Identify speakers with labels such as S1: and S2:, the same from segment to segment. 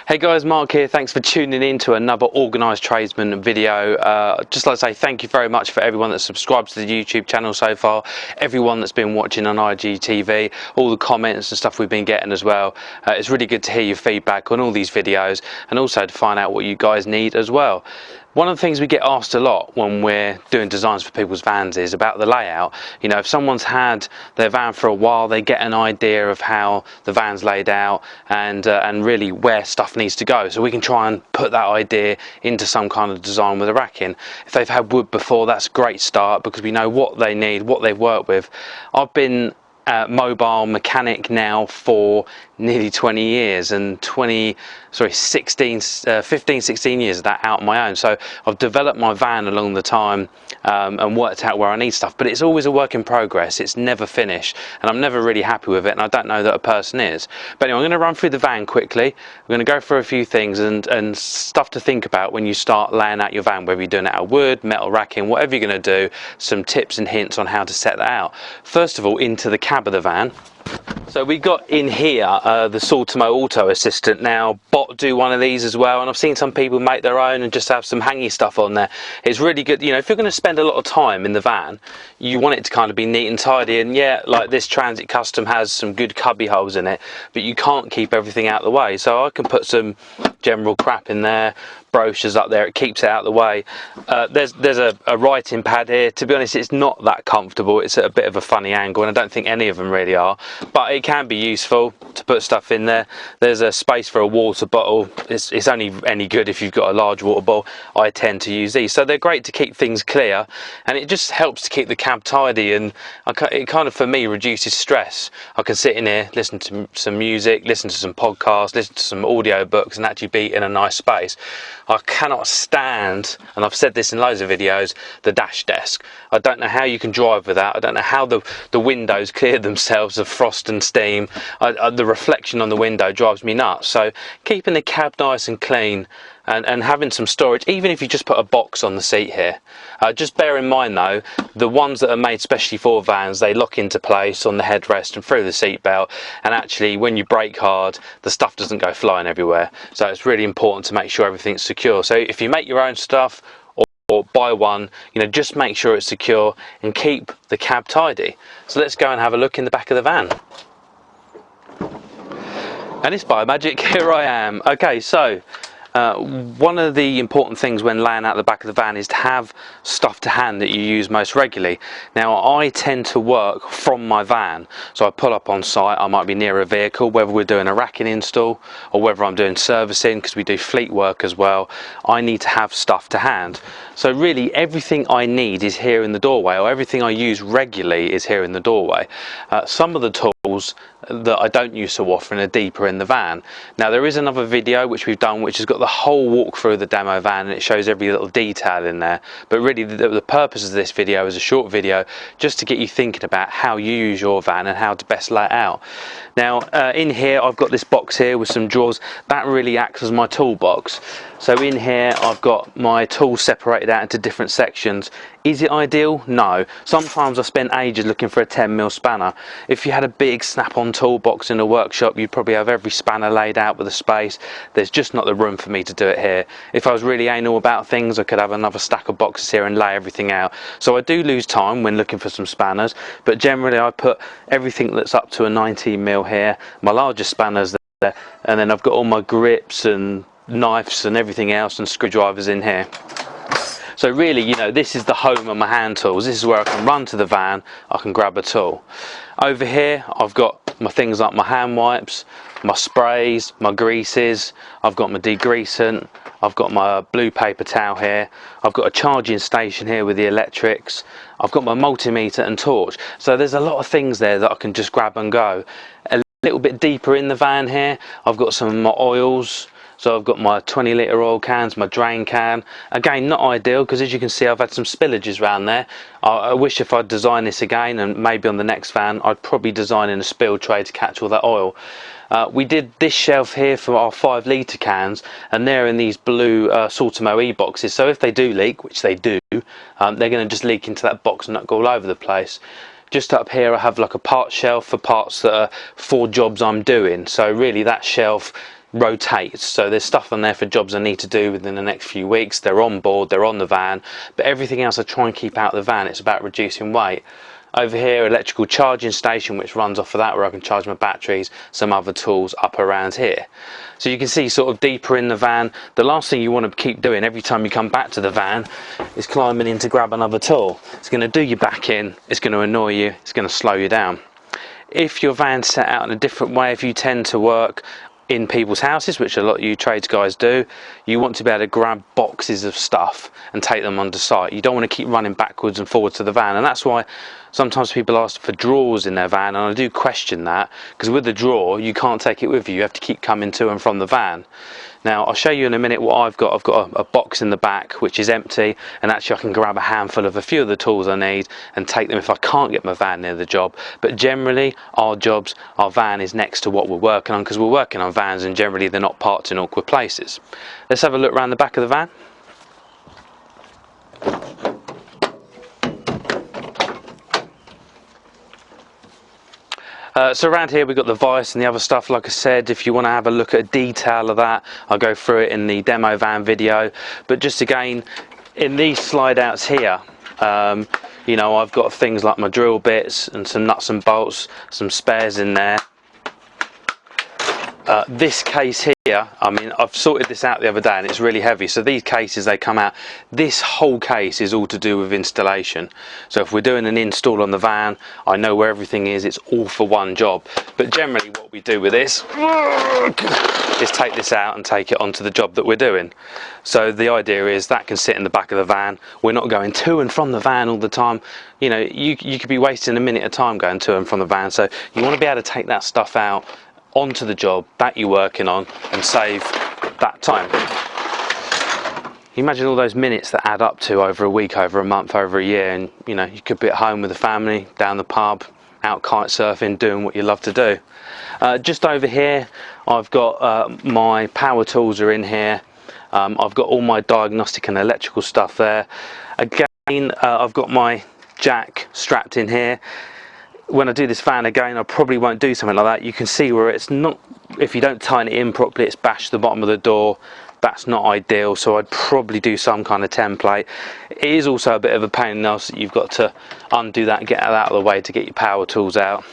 S1: Hey guys, Mark here. Thanks for tuning in to another Organised Tradesman video. Just like to say thank you very much for everyone that's subscribed to the YouTube channel so far, everyone that's been watching on IGTV, all the comments and stuff we've been getting as well. It's really good to hear your feedback on all these videos and also to find out what you guys need as well. One of the things we get asked a lot when we're doing designs for people's vans is about the layout. You know, if someone's had their van for a while, they get an idea of how the van's laid out and really where stuff needs to go. So we can try and put that idea into some kind of design with a racking. If they've had wood before, that's a great start because we know what they need, what they've worked with. I've been mobile mechanic now for nearly 20 years and 15, 16 years of that out on my own. So I've developed my van along the time and worked out where I need stuff, but it's always a work in progress. It's never finished and I'm never really happy with it, and I don't know that a person is. But anyway, I'm going to run through the van quickly. We're going to go through a few things and stuff to think about when you start laying out your van, whether you're doing it out of wood, metal racking, whatever you're going to do, some tips and hints on how to set that out. First of all, into the cab of the van. So we got in here the Sultimo Auto Assistant. Now Bot do one of these as well, and I've seen some people make their own and just have some hangy stuff on there. It's really good. You know, if you're going to spend a lot of time in the van, you want it to kind of be neat and tidy. And yeah, like this Transit Custom has some good cubby holes in it, but you can't keep everything out of the way. So I can put some general crap in there, brochures up there, it keeps it out of the way. There's a writing pad here. To be honest, it's not that comfortable. It's at a bit of a funny angle, and I don't think any of them really are, but it can be useful to put stuff in there. There's a space for a water bottle. It's only any good if you've got a large water bottle. I tend to use these, so they're great to keep things clear, and it just helps to keep the cab tidy, and it kind of, for me, reduces stress. I can sit in here, listen to some music, listen to some podcasts, listen to some audio books, and actually be in a nice space. I cannot stand, and I've said this in loads of videos, the dash desk. I don't know how you can drive with that. I don't know how the windows clear themselves of frost and steam. The reflection on the window drives me nuts. So keeping the cab nice and clean and having some storage, even if you just put a box on the seat here. Just bear in mind though, the ones that are made specially for vans, they lock into place on the headrest and through the seat belt, and actually when you brake hard, the stuff doesn't go flying everywhere. So it's really important to make sure everything's secure. So if you make your own stuff or buy one, you know, just make sure it's secure and keep the cab tidy. So let's go and have a look in the back of the van. And it's by magic, here I am. Okay, so one of the important things when laying out the back of the van is to have stuff to hand that you use most regularly. Now I tend to work from my van, so I pull up on site, I might be near a vehicle, whether we're doing a racking install or whether I'm doing servicing, because we do fleet work as well. I need to have stuff to hand. So really everything I need is here in the doorway, or everything I use regularly is here in the doorway. Some of the tools that I don't use so often are deeper in the van. Now there is another video which we've done which has got the whole walk through the demo van, and it shows every little detail in there, but really the purpose of this video is a short video just to get you thinking about how you use your van and how to best lay it out. Now in here I've got this box here with some drawers that really acts as my toolbox. So in here I've got my tools separated out into different sections. Is it ideal? No. Sometimes I spend ages looking for a 10mm spanner. If you had a big snap-on toolbox in a workshop, you'd probably have every spanner laid out with a space. There's just not the room for me to do it here. If I was really anal about things, I could have another stack of boxes here and lay everything out. So I do lose time when looking for some spanners, but generally I put everything that's up to a 19mm here, my largest spanners there, and then I've got all my grips and knives and everything else and screwdrivers in here. So really, you know, this is the home of my hand tools. This is where I can run to the van, I can grab a tool. Over here I've got my things like my hand wipes, my sprays, my greases, I've got my degreasant, I've got my blue paper towel here, I've got a charging station here with the electrics, I've got my multimeter and torch. So there's a lot of things there that I can just grab and go. A little bit deeper in the van here, I've got some of my oils. So I've got my 20-litre oil cans, my drain can. Again, not ideal because as you can see I've had some spillages around there. I wish if I'd designed this again, and maybe on the next van I'd probably design in a spill tray to catch all that oil. We did this shelf here for our 5-litre cans, and they're in these blue Sultimo e-boxes, so if they do leak, which they do, they're going to just leak into that box and not go all over the place. Just up here I have like a part shelf for parts that are for jobs I'm doing, so really that shelf rotates. So there's stuff on there for jobs I need to do within the next few weeks. They're on board, they're on the van, but everything else I try and keep out of the van. It's about reducing weight. Over here, electrical charging station, which runs off of that, where I can charge my batteries, some other tools up around here. So you can see sort of deeper in the van, the last thing you want to keep doing every time you come back to the van is climbing in to grab another tool. It's going to do your back in, it's going to annoy you, it's going to slow you down. If your van's set out in a different way, if you tend to work in people's houses, which a lot of you trades guys do, you want to be able to grab boxes of stuff and take them onto site. You don't want to keep running backwards and forwards to the van, and that's why sometimes people ask for drawers in their van, and I do question that, because with the drawer you can't take it with you, you have to keep coming to and from the van. Now I'll show you in a minute what I've got. I've got a box in the back which is empty, and actually I can grab a handful of a few of the tools I need and take them if I can't get my van near the job. But generally our van is next to what we're working on, because we're working on vans and generally they're not parked in awkward places. Let's have a look around the back of the van. So around here we've got the vice and the other stuff. Like I said, if you want to have a look at a detail of that, I'll go through it in the demo van video. But just again, in these slide outs here, you know, I've got things like my drill bits and some nuts and bolts, some spares in there. This case here, I mean, I've sorted this out the other day and it's really heavy, so these cases, they come out. This whole case is all to do with installation. So if we're doing an install on the van, I know where everything is, it's all for one job. But generally what we do with this is take this out and take it onto the job that we're doing. So the idea is that can sit in the back of the van. We're not going to and from the van all the time. You know, you could be wasting a minute of time going to and from the van, so you want to be able to take that stuff out onto the job that you're working on and save that time. You imagine all those minutes that add up to over a week, over a month, over a year, and you know, you could be at home with the family, down the pub, out kite surfing, doing what you love to do. Just over here I've got my power tools are in here. I've got all my diagnostic and electrical stuff there. Again, I've got my jack strapped in here. When I do this van again, I probably won't do something like that. You can see where it's not, if you don't tighten it in properly, it's bashed the bottom of the door. That's not ideal, so I'd probably do some kind of template. It is also a bit of a pain in the ass that you've got to undo that and get that out of the way to get your power tools out.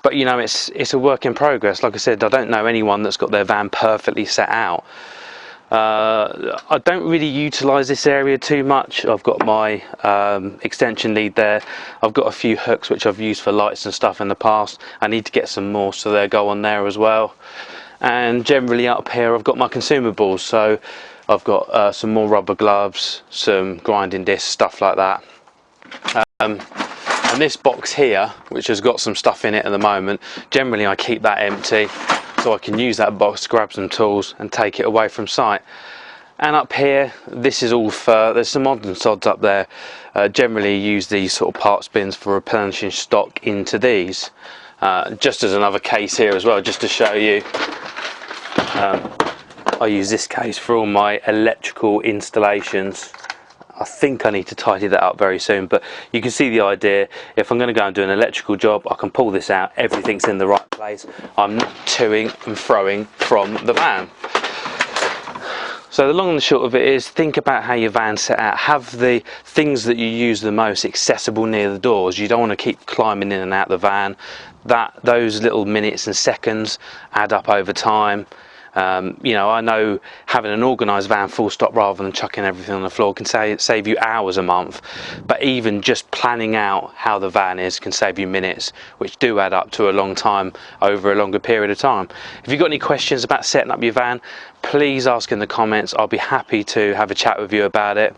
S1: But you know, it's a work in progress. Like I said, I don't know anyone that's got their van perfectly set out. I don't really utilise this area too much. I've got my extension lead there. I've got a few hooks which I've used for lights and stuff in the past. I need to get some more, so they'll go on there as well. And generally up here I've got my consumables, so I've got some more rubber gloves, some grinding discs, stuff like that. And this box here, which has got some stuff in it at the moment, generally I keep that empty, so I can use that box to grab some tools and take it away from site. And up here, this is all for, there's some odds and sods up there. Generally use these sort of parts bins for replenishing stock into these. Just as another case here as well, just to show you, I use this case for all my electrical installations. I think I need to tidy that up very soon, but you can see the idea. If I'm going to go and do an electrical job, I can pull this out, everything's in the right place, I'm not toing and froing from the van. So the long and the short of it is, think about how your van's set out. Have the things that you use the most accessible near the doors. You don't want to keep climbing in and out the van. Those little minutes and seconds add up over time. You know, I know having an organised van full stop rather than chucking everything on the floor can save you hours a month, but even just planning out how the van is can save you minutes, which do add up to a long time over a longer period of time. If you've got any questions about setting up your van, please ask in the comments. I'll be happy to have a chat with you about it.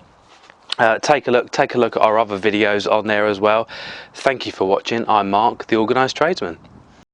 S1: Take a look at our other videos on there as well. Thank you for watching. I'm Mark, the Organised Tradesman.